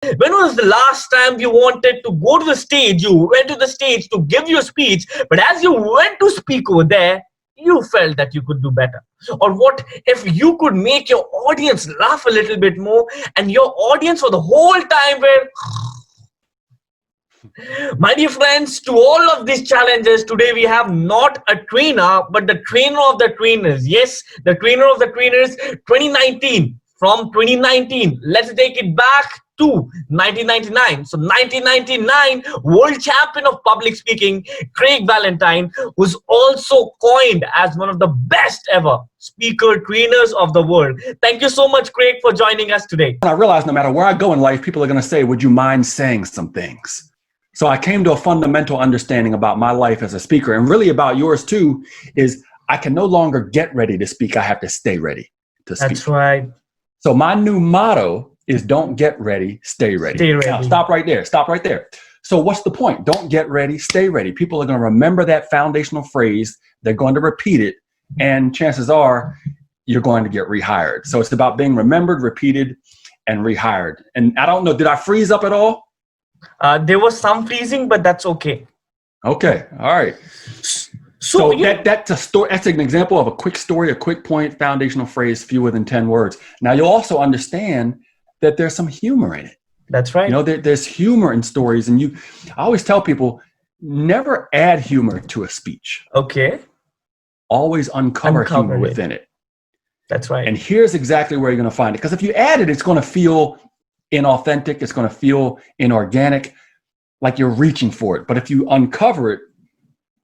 When was the last time you wanted to go to the stage? You went to the stage to give your speech, but as you went to speak over there, you felt that you could do better? Or what if you could make your audience laugh a little bit more, and your audience for the whole time were... My dear friends, to all of these challenges, today we have not a trainer, but the trainer of the trainers. Yes, the trainer of the trainers 2019. From 2019, let's take it back to 1999. So 1999, World Champion of Public Speaking, Craig Valentine, was also coined as one of the best ever speaker trainers of the world. Thank you so much, Craig, for joining us today. I realized no matter where I go in life, people are going to say, would you mind saying some things? So I came to a fundamental understanding about my life as a speaker, and really about yours too, is I can no longer get ready to speak. I have to stay ready to speak. That's right. So my new motto is don't get ready, stay ready. Stay ready. Now, stop right there. Stop right there. So what's the point? Don't get ready, stay ready. People are going to remember that foundational phrase. They're going to repeat it. And chances are you're going to get rehired. So it's about being remembered, repeated, and rehired. And I don't know, did I freeze up at all? There was some freezing, but that's okay. Okay. All right. So that's a story. That's an example of a quick story, a quick point, foundational phrase, fewer than 10 words. Now you'll also understand that there's some humor in it. That's right. You know, there's humor in stories, and I always tell people, never add humor to a speech. Okay. Always uncover humor within it. That's right. And here's exactly where you're going to find it. Because if you add it, it's going to feel inauthentic. It's going to feel inorganic, like you're reaching for it. But if you uncover it,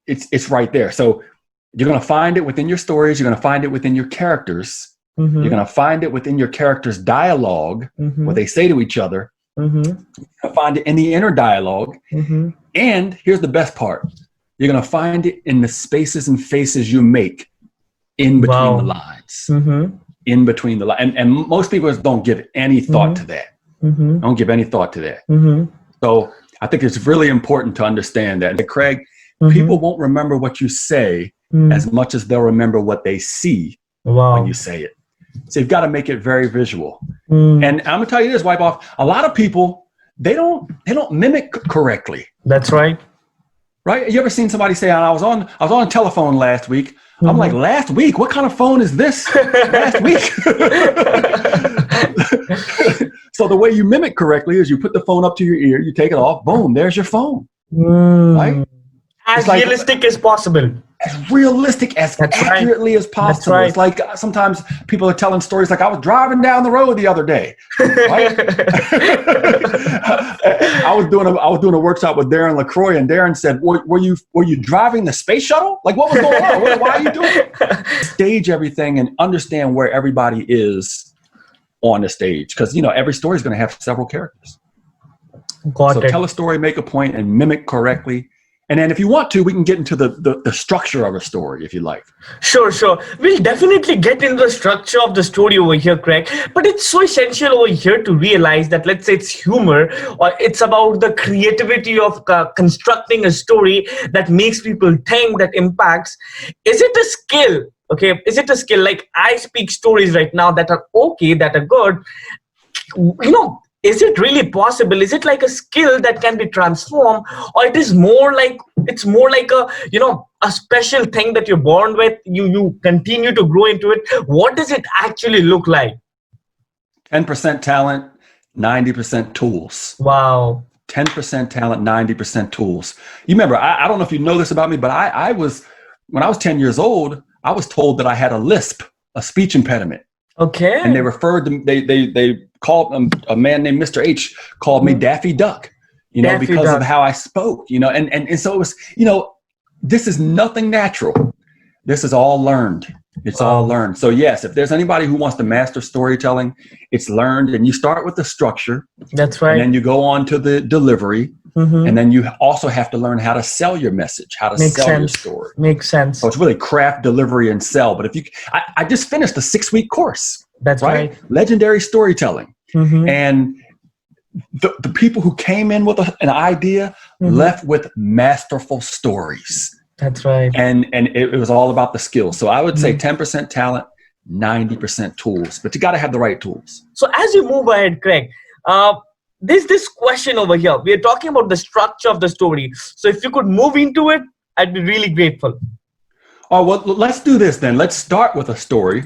it's right there. So you're going to find it within your stories. You're going to find it within your characters. Mm-hmm. You're going to find it within your characters' dialogue, mm-hmm. what they say to each other. Mm-hmm. You're going to find it in the inner dialogue. Mm-hmm. And here's the best part. You're going to find it in the spaces and faces you make in between the lines. Mm-hmm. In between the lines. And most people don't give any thought mm-hmm. to that. Mm-hmm. Don't give any thought to that. Mm-hmm. So I think it's really important to understand that. Craig, mm-hmm. people won't remember what you say as much as they'll remember what they see when you say it. So you've got to make it very visual. And I'm gonna tell you this, Vaibhav, a lot of people, they don't mimic correctly. That's right. Right? You ever seen somebody say, I was on a telephone last week. Mm-hmm. I'm like, last week? What kind of phone is this? Last week? So the way you mimic correctly is you put the phone up to your ear, you take it off, boom, there's your phone. Right? As realistic as possible. As realistic, as accurately as possible. Right. It's like sometimes people are telling stories like, I was driving down the road the other day. Right? I was doing a workshop with Darren LaCroix, and Darren said, were you driving the space shuttle? Like, what was going on? Why are you doing it? Stage everything and understand where everybody is on the stage. Because, every story is going to have several characters. So tell a story, make a point, and mimic correctly. And then if you want to, we can get into the structure of a story, if you like. Sure. We'll definitely get into the structure of the story over here, Craig. But it's so essential over here to realize that, let's say it's humor, or it's about the creativity of constructing a story that makes people think, that impacts. Is it a skill? Okay, is it a skill? Like, I speak stories right now that are okay, that are good. Is it really possible? Is it like a skill that can be transformed, or it's more like a special thing that you're born with? You continue to grow into it. What does it actually look like? 10% talent, 90% tools. Wow. 10% talent, 90% tools. You remember, I don't know if you know this about me, but when I was 10 years old, I was told that I had a lisp, a speech impediment. Okay. And they referred to they called a man named Mr. H called me Daffy Duck, because of how I spoke, and so it was, this is nothing natural. This is all learned. It's all learned. So yes, if there's anybody who wants to master storytelling, it's learned, and you start with the structure. That's right. And then you go on to the delivery. Mm-hmm. And then you also have to learn how to sell your message, how to sell your story. Makes sense. So it's really craft, delivery, and sell. But I just finished a 6-week course. That's right. Legendary storytelling. Mm-hmm. And the people who came in with an idea left with masterful stories. That's right. And it was all about the skills. So I would say 10% talent, 90% tools. But you got to have the right tools. So as you move ahead, Craig, there's this question over here. We're talking about the structure of the story. So if you could move into it, I'd be really grateful. Oh, well, let's do this then. Let's start with a story,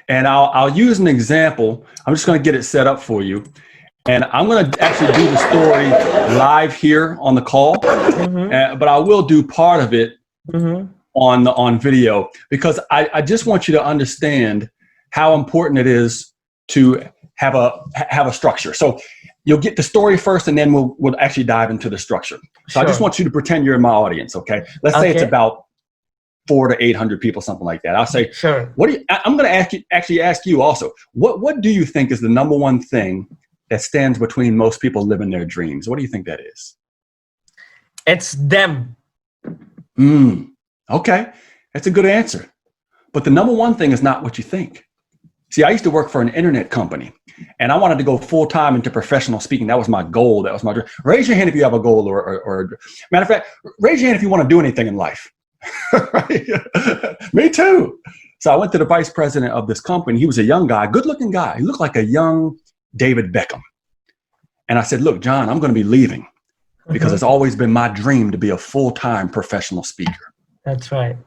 and I'll use an example. I'm just going to get it set up for you. And I'm going to actually do the story live here on the call, but I will do part of it on video, because I just want you to understand how important it is to have a structure. So you'll get the story first, and then we'll actually dive into the structure. So I just want you to pretend you're in my audience, okay? Let's say it's about 400 to 800 people, something like that. I'll say, I'm going to ask you also, what do you think is the number one thing that stands between most people living their dreams? What do you think that is? It's them. Okay, that's a good answer. But the number one thing is not what you think. See, I used to work for an internet company, and I wanted to go full time into professional speaking. That was my goal. That was my dream. Raise your hand if you have a goal, or matter of fact, raise your hand if you want to do anything in life. Right? Me too. So I went to the vice president of this company. He was a young guy, good looking guy. He looked like a young David Beckham. And I said, look, John, I'm going to be leaving because it's always been my dream to be a full-time professional speaker. That's right.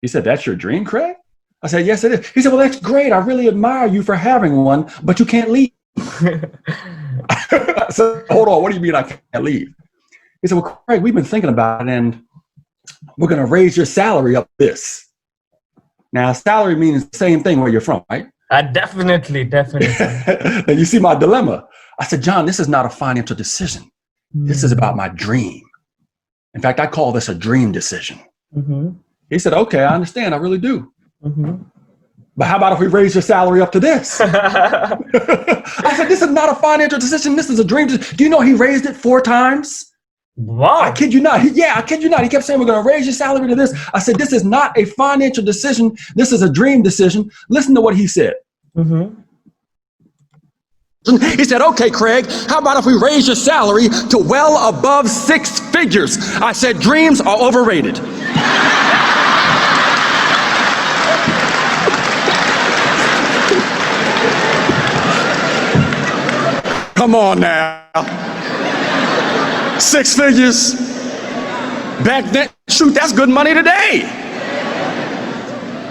He said, that's your dream, Craig? I said, yes, it is. He said, well, that's great. I really admire you for having one, but you can't leave. I said, hold on. What do you mean I can't leave? He said, well, Craig, we've been thinking about it, and we're going to raise your salary up this. Now, salary means the same thing where you're from, right? Definitely. And you see my dilemma. I said, John, this is not a financial decision. This is about my dream. In fact, I call this a dream decision. He said, okay, I understand. I really do. But how about if we raise your salary up to this? I said, this is not a financial decision. This is a dream. Do you know he raised it 4 times? Wow. I kid you not. I kid you not. He kept saying, we're going to raise your salary to this. I said, this is not a financial decision. This is a dream decision. Listen to what he said. He said, okay, Craig, how about if we raise your salary to well above 6 figures? I said, dreams are overrated. Come on now. 6 figures. Back then, shoot, that's good money today.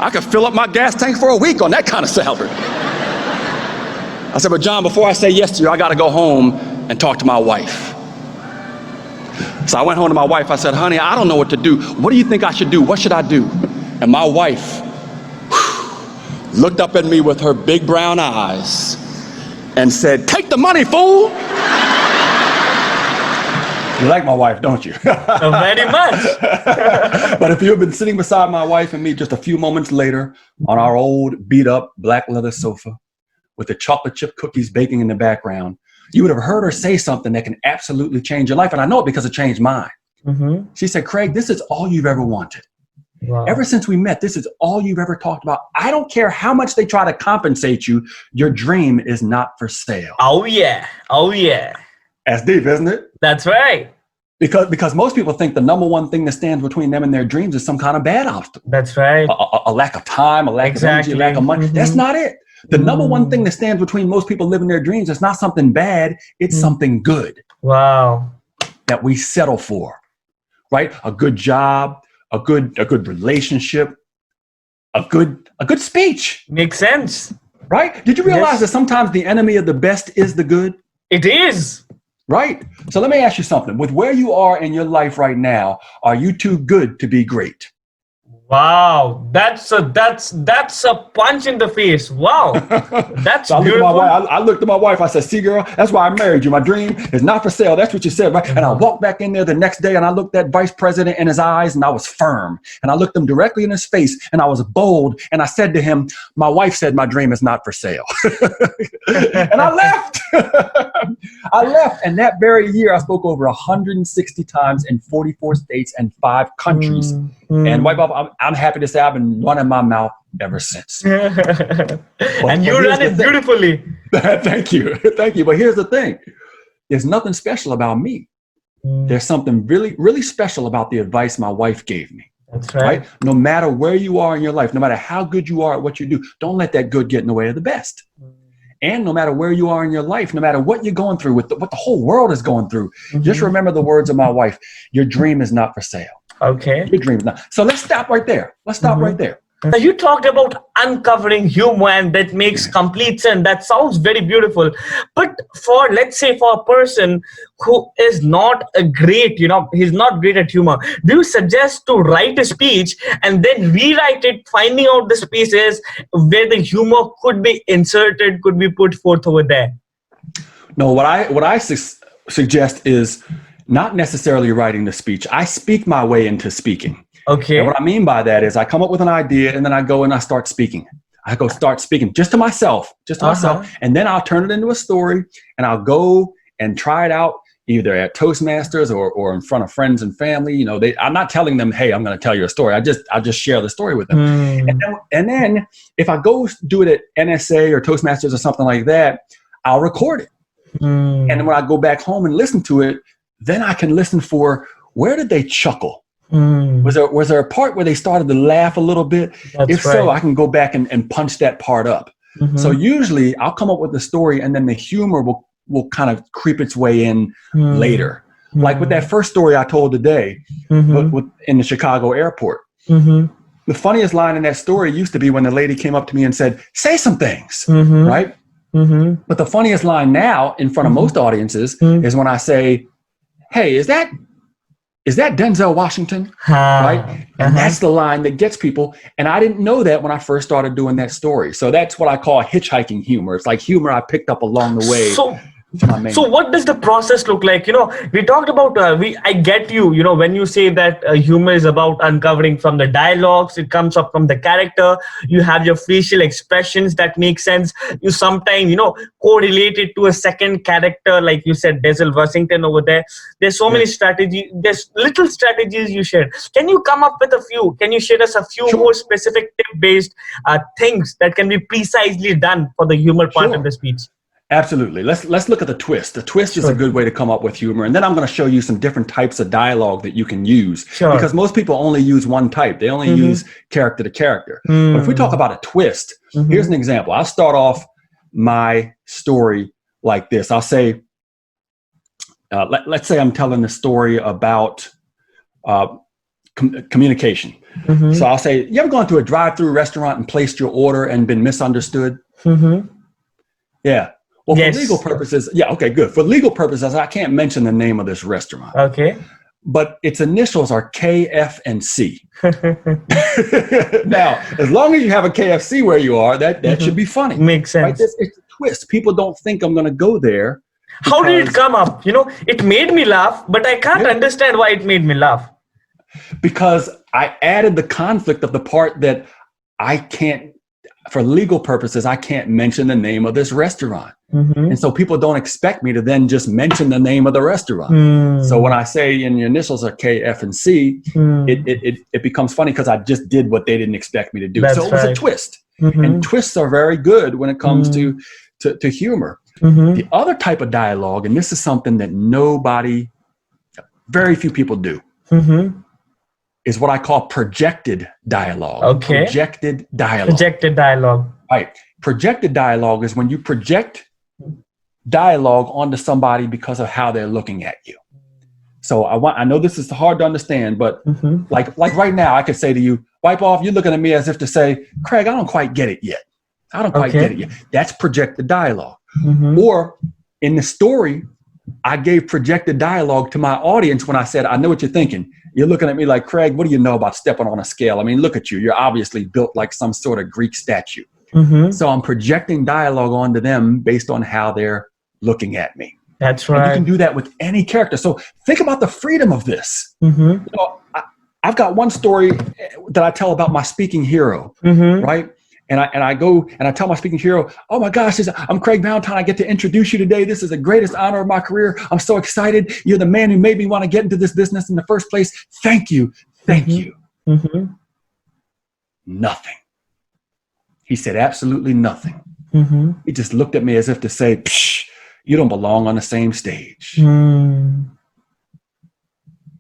I could fill up my gas tank for a week on that kind of salary. I said, but John, before I say yes to you, I got to go home and talk to my wife. So I went home to my wife. I said, honey, I don't know what to do. What do you think I should do? What should I do? And my wife looked up at me with her big brown eyes and said, take the money, fool. You like my wife, don't you? Very much. But if you had been sitting beside my wife and me just a few moments later on our old beat up black leather sofa with the chocolate chip cookies baking in the background, you would have heard her say something that can absolutely change your life. And I know it because it changed mine. She said, Craig, this is all you've ever wanted. Wow. Ever since we met, this is all you've ever talked about. I don't care how much they try to compensate you. Your dream is not for sale. Oh, yeah. That's deep, isn't it? That's right. Because most people think the number one thing that stands between them and their dreams is some kind of bad obstacle. That's right. A lack of time, a lack of energy, a lack of money. That's not it. The number one thing that stands between most people living their dreams is not something bad. It's something good. Wow. That we settle for, right? A good job, a good relationship, a good speech. Makes sense. Right? Did you realize that sometimes the enemy of the best is the good? It is. Right? So let me ask you something. With where you are in your life right now, are you too good to be great? Wow, that's a punch in the face. Wow, that's so beautiful. I looked at my wife. I said, see, girl, that's why I married you. My dream is not for sale. That's what you said, right? And I walked back in there the next day and I looked at Vice President in his eyes and I was firm. And I looked him directly in his face and I was bold. And I said to him, my wife said my dream is not for sale. And I left. I left. And that very year, I spoke over 160 times in 44 states and 5 countries. And Vaibhav, I'm happy to say I've been running my mouth ever since. And you ran it beautifully. Thank you. Thank you. But here's the thing. There's nothing special about me. There's something really, really special about the advice my wife gave me. That's right. No matter where you are in your life, no matter how good you are at what you do, don't let that good get in the way of the best. and no matter where you are in your life, no matter what you're going through, what the whole world is going through, just remember the words of my wife, your dream is not for sale. Okay. Your dream is not. So let's stop right there. Let's stop right there. Now, you talked about uncovering humor, and that makes complete sense. That sounds very beautiful. But for, let's say, for a person who is not a great, he's not great at humor, do you suggest to write a speech and then rewrite it, finding out the spaces where the humor could be inserted, could be put forth over there? No, what I suggest is not necessarily writing the speech. I speak my way into speaking. Okay. And what I mean by that is I come up with an idea and then I go and I start speaking. I go start speaking just to myself, and then I'll turn it into a story and I'll go and try it out either at Toastmasters or in front of friends and family. I'm not telling them, hey, I'm going to tell you a story. I just share the story with them. And then if I go do it at NSA or Toastmasters or something like that, I'll record it. And then when I go back home and listen to it, then I can listen for where did they chuckle? Was there a part where they started to laugh a little bit? If so, I can go back and punch that part up. So usually I'll come up with the story and then the humor will kind of creep its way in later. Like with that first story I told today in the Chicago airport. The funniest line in that story used to be when the lady came up to me and said, say some things, right? But the funniest line now in front of most audiences is when I say, hey, is that Denzel Washington? Right? And that's the line that gets people. And I didn't know that when I first started doing that story. So that's what I call hitchhiking humor. It's like humor I picked up along the way. So what does the process look like? We talked about, I get you, when you say that humor is about uncovering from the dialogues, it comes up from the character, you have your facial expressions that make sense. You sometimes, correlate it to a second character, like you said, Denzel Washington over there. There's so many strategies, there's little strategies you shared. Can you come up with a few? Can you share us a few more specific tip-based things that can be precisely done for the humor part of the speech? Absolutely. Let's look at the twist. The twist is a good way to come up with humor. And then I'm going to show you some different types of dialogue that you can use. Because most people only use one type. They only use character to character. But if we talk about a twist, here's an example. I'll start off my story like this. I'll say, let's say I'm telling the story about communication. So I'll say, you ever gone to a drive-through restaurant and placed your order and been misunderstood? Yeah. Well, for legal purposes, okay, good. For legal purposes, I can't mention the name of this restaurant. Okay. But its initials are K, F, and C. Now, as long as you have a KFC where you are, that should be funny. Makes sense. Right? It's a twist. People don't think I'm going to go there. How did it come up? It made me laugh, but I can't understand why it made me laugh. Because I added the conflict of the part that I can't, for legal purposes, I can't mention the name of this restaurant. And so people don't expect me to then just mention the name of the restaurant. So when I say in your initials are K, F, and C, it becomes funny because I just did what they didn't expect me to do. So it was a twist. And twists are very good when it comes to humor. The other type of dialogue, and this is something that very few people do, is what I call projected dialogue. Okay. Projected dialogue. Projected dialogue. Right. Projected dialogue is when you project dialogue onto somebody because of how they're looking at you. So I know this is hard to understand, but like right now, I could say to you, Vaibhav, you're looking at me as if to say, Craig, I don't quite get it yet. I don't quite get it yet. That's projected dialogue. Or in the story, I gave projected dialogue to my audience when I said, I know what you're thinking. You're looking at me like, Craig, what do you know about stepping on a scale? I mean, look at you. You're obviously built like some sort of Greek statue. So I'm projecting dialogue onto them based on how they're looking at me. That's right. And you can do that with any character. So think about the freedom of this. I've got one story that I tell about my speaking hero, right? And I go and I tell my speaking hero, oh my gosh, I'm Craig Valentine. I get to introduce you today. This is the greatest honor of my career. I'm so excited. You're the man who made me want to get into this business in the first place. Thank you. Thank you. Nothing. He said absolutely nothing. He just looked at me as if to say, psh, you don't belong on the same stage.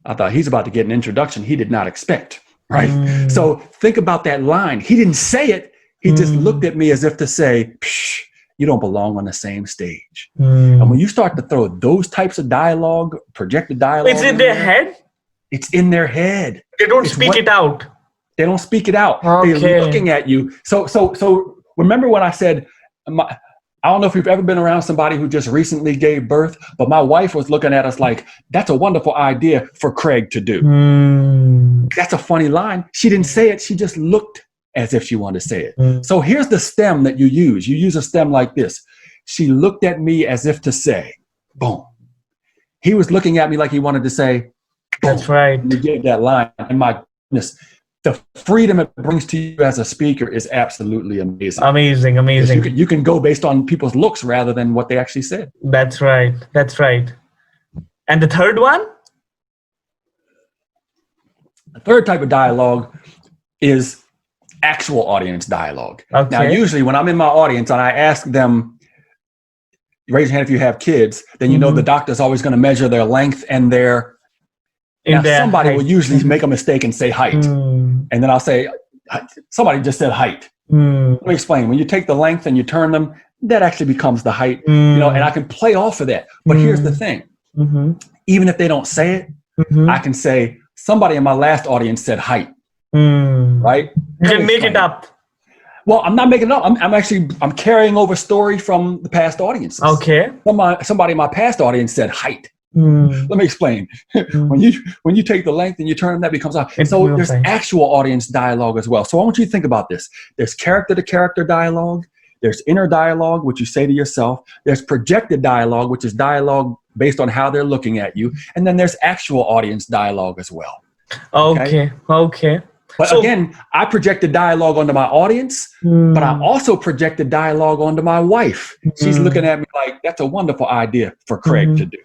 I thought he's about to get an introduction he did not expect, right? So think about that line. He didn't say it. He just looked at me as if to say, psh, you don't belong on the same stage. And when you start to throw those types of dialogue, projected dialogue, it's in their head. It's in their head. They don't speak it out. They don't speak it out. Okay. They're looking at you. So remember when I said, I don't know if you've ever been around somebody who just recently gave birth, but my wife was looking at us like, that's a wonderful idea for Craig to do. That's a funny line. She didn't say it. She just looked as if she wanted to say it. So here's the stem that you use. You use a stem like this. She looked at me as if to say, boom. He was looking at me like he wanted to say, boom. That's right. You gave that line. And my goodness, the freedom it brings to you as a speaker is absolutely amazing. Amazing. You can go based on people's looks rather than what they actually said. That's right. And the third one? The third type of dialogue is actual audience dialogue. Okay. Now, usually when I'm in my audience and I ask them, raise your hand if you have kids, then you know the doctor's always going to measure their length and their... Now, somebody height. will usually make a mistake and say height. And then I'll say, somebody just said height. Let me explain. When you take the length and you turn them, that actually becomes the height. You know, and I can play off of that. But here's the thing. Even if they don't say it, I can say, somebody in my last audience said height. Right? You can make it up. Well, I'm not making it up. I'm carrying over story from the past audiences. Okay. Somebody in my past audience said height. Let me explain. When you take the length and you turn them, that becomes out. And so there's actual audience dialogue as well. So I want you to think about this. There's character-to-character dialogue. There's inner dialogue, which you say to yourself. There's projected dialogue, which is dialogue based on how they're looking at you. And then there's actual audience dialogue as well. Okay. But again, I projected dialogue onto my audience, but I also projected dialogue onto my wife. She's looking at me like, that's a wonderful idea for Craig to do.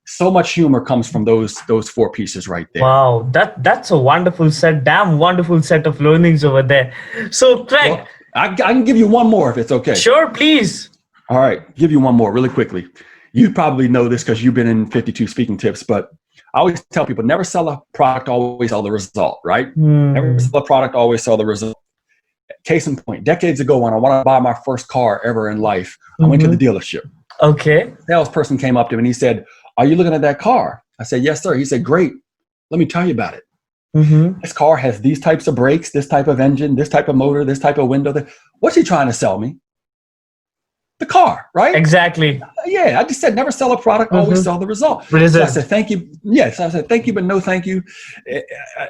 So much humor comes from those four pieces right there. Wow, that's a wonderful set, wonderful set of learnings over there. So Craig, well, I can give you one more if it's okay. Sure, please. All right, give you one more really quickly. You probably know this because you've been in 52 speaking tips, but I always tell people, never sell a product, always sell the result, right? Never sell a product, always sell the result. Case in point, decades ago when I wanted to buy my first car ever in life, I went to the dealership. Okay. The salesperson came up to me and he said, are you looking at that car? I said, yes, sir. He said, great. Let me tell you about it. This car has these types of brakes, this type of engine, this type of motor, this type of window. What's he trying to sell me? The car, right? Exactly. Yeah, I just said never sell a product, always sell the result. So I said, thank you. Yes, I said, thank you, but no thank you.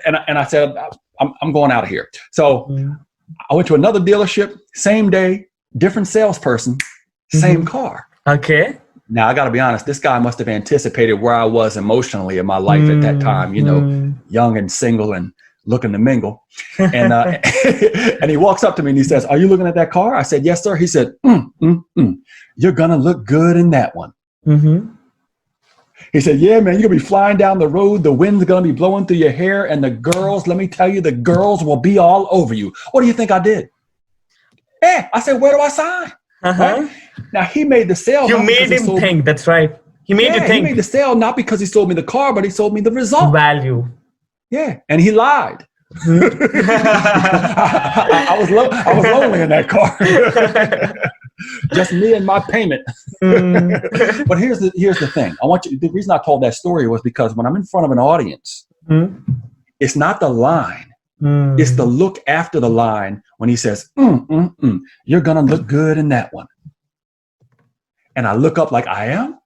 And I said, I'm going out of here. So I went to another dealership, same day, different salesperson, same car. Okay. Now, I got to be honest, this guy must have anticipated where I was emotionally in my life at that time, you know, young and single and looking to mingle. And and he walks up to me and he says, are you looking at that car? I said, yes, sir. He said, you're going to look good in that one. He said, yeah, man, you're going to be flying down the road. The wind's going to be blowing through your hair. And the girls, let me tell you, the girls will be all over you. What do you think I did? I said, where do I sign? Right? Now, he made the sale. You made him think. That's right. He made you think. He made the sale not because he sold me the car, but he sold me the result. Value. Yeah, and he lied. I was lonely in that car. Just me and my payment. But here's the thing. The reason I told that story was because when I'm in front of an audience, it's not the line. It's the look after the line when he says, you're going to look good in that one. And I look up like I am,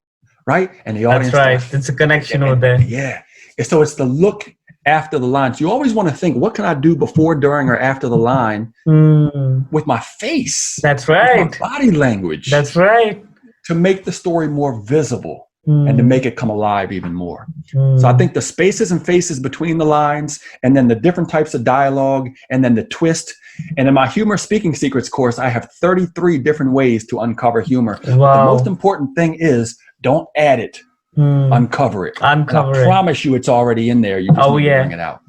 right? And the audience. That's right. It's a connection over there. Yeah. And so it's the look after the lines. You always want to think, what can I do before, during, or after the line with my face? That's right. With my body language. That's right. To make the story more visible and to make it come alive even more. So I think the spaces and faces between the lines, and then the different types of dialogue, and then the twist. And in my Humor Speaking Secrets course, I have 33 different ways to uncover humor. Wow. The most important thing is don't add it. Uncover it. I promise you it's already in there. You just need to bring it out.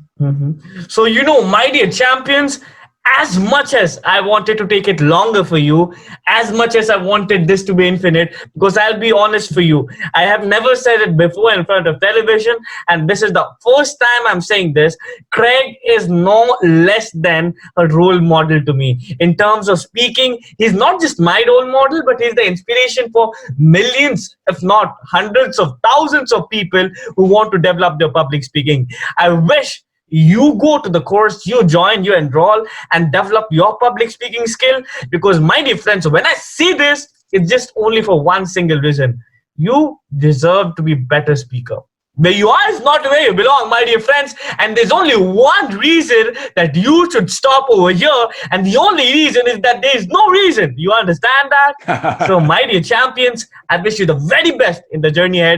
So, my dear champions, as much as I wanted to take it longer for you, as much as I wanted this to be infinite, because I'll be honest for you, I have never said it before in front of television, and this is the first time I'm saying this. Craig is no less than a role model to me. In terms of speaking, he's not just my role model, but he's the inspiration for millions, if not hundreds of thousands of people who want to develop their public speaking. I wish you go to the course, you join, you enroll, and develop your public speaking skill. Because, my dear friends, when I see this, it's just only for one single reason: you deserve to be a better speaker. Where you are is not where you belong, my dear friends, and there's only one reason that you should stop over here, and the only reason is that there is no reason. You understand that? So, my dear champions, I wish you the very best in the journey ahead.